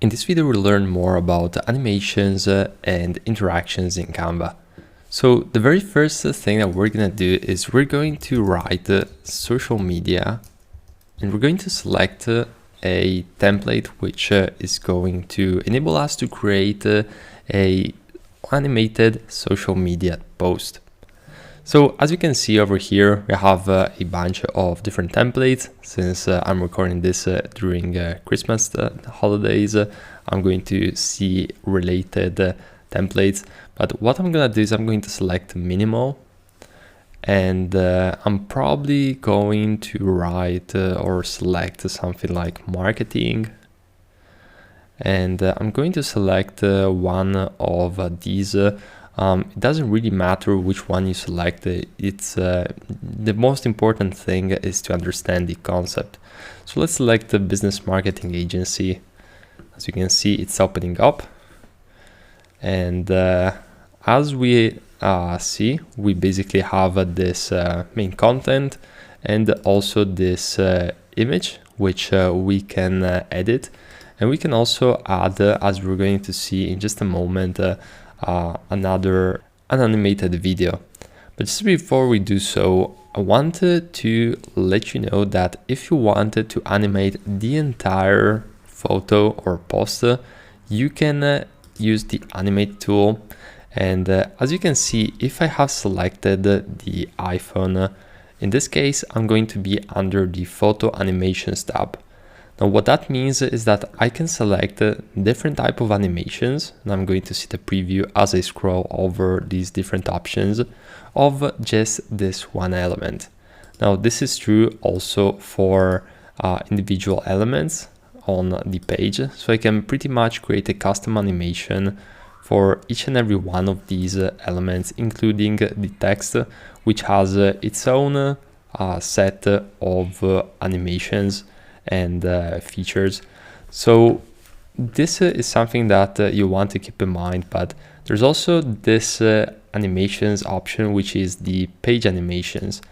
In this video, we'll learn more about animations and interactions in Canva. So the very first thing that we're going to do is we're going to write social media, and we're going to select a template which is going to enable us to create a animated social media post. So as you can see over here, we have a bunch of different templates. Since I'm recording this during Christmas holidays, I'm going to see related templates. But what I'm going to do is I'm going to select minimal, and I'm probably going to write or select something like marketing. And I'm going to select one of these. It doesn't really matter which one you select. It's the most important thing is to understand the concept. So let's select the business marketing agency. As you can see, it's opening up, and as we see, we basically have this main content and also this image which we can edit, and we can also add, as we're going to see in just a moment, another animated video. But just before we do so, I wanted to let you know that if you wanted to animate the entire photo or post, you can use the animate tool. And as you can see, if I have selected the iPhone, in this case, I'm going to be under the photo animations tab. Now what that means is that I can select different type of animations, and I'm going to see the preview as I scroll over these different options of just this one element. Now this is true also for individual elements on the page, so I can pretty much create a custom animation for each and every one of these elements, including the text, which has its own set of animations and features. So this is something that you want to keep in mind. But there's also this animations option, which is the page animations.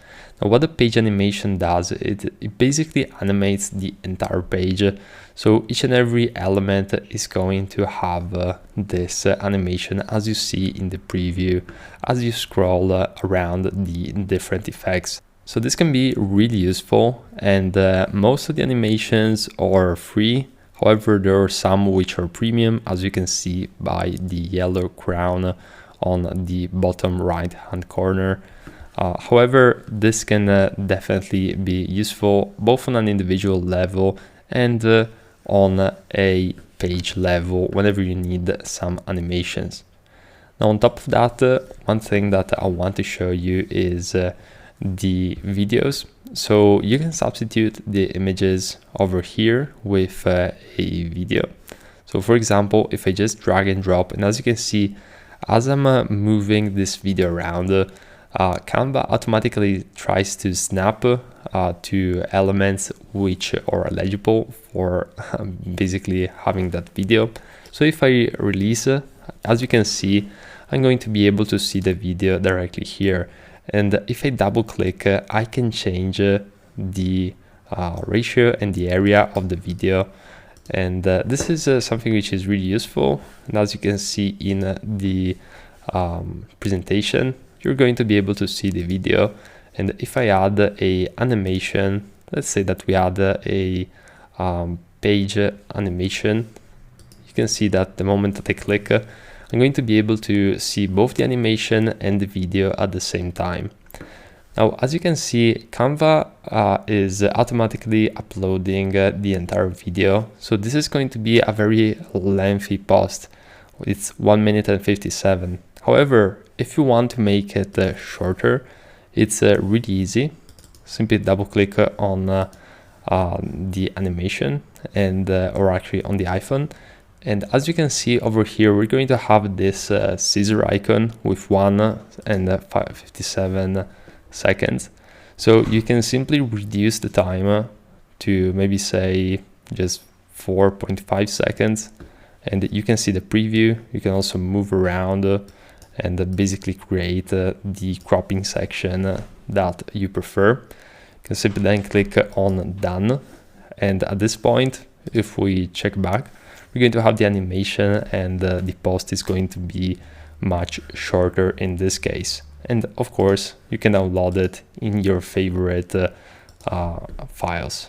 Now what the page animation does, it basically animates the entire page. So each and every element is going to have this animation, as you see in the preview, as you scroll around the different effects. So this can be really useful, and most of the animations are free. However, there are some which are premium, as you can see by the yellow crown on the bottom right hand corner. However, this can definitely be useful both on an individual level and on a page level whenever you need some animations. Now on top of that, one thing that I want to show you is the videos. So you can substitute the images over here with a video. So for example, if I just drag and drop, and as you can see, as I'm moving this video around, Canva automatically tries to snap to elements which are eligible for basically having that video. So if I release, as you can see, I'm going to be able to see the video directly here. And if I double click, I can change the ratio and the area of the video. And this is something which is really useful. And as you can see in the presentation, you're going to be able to see the video. And if I add a animation, let's say that we add a page animation, you can see that the moment that I click, I'm going to be able to see both the animation and the video at the same time. Now, as you can see, Canva is automatically uploading the entire video. So this is going to be a very lengthy post. It's 1 minute and 57. However, if you want to make it shorter, it's really easy. Simply double click on the animation and or actually on the iPhone. And as you can see over here, we're going to have this scissor icon with 1 and 57 seconds. So you can simply reduce the time to maybe say just 4.5 seconds. And you can see the preview. You can also move around and basically create the cropping section that you prefer. You can simply then click on done. And at this point, if we check back, we're going to have the animation, and the post is going to be much shorter in this case. And of course, you can download it in your favorite files.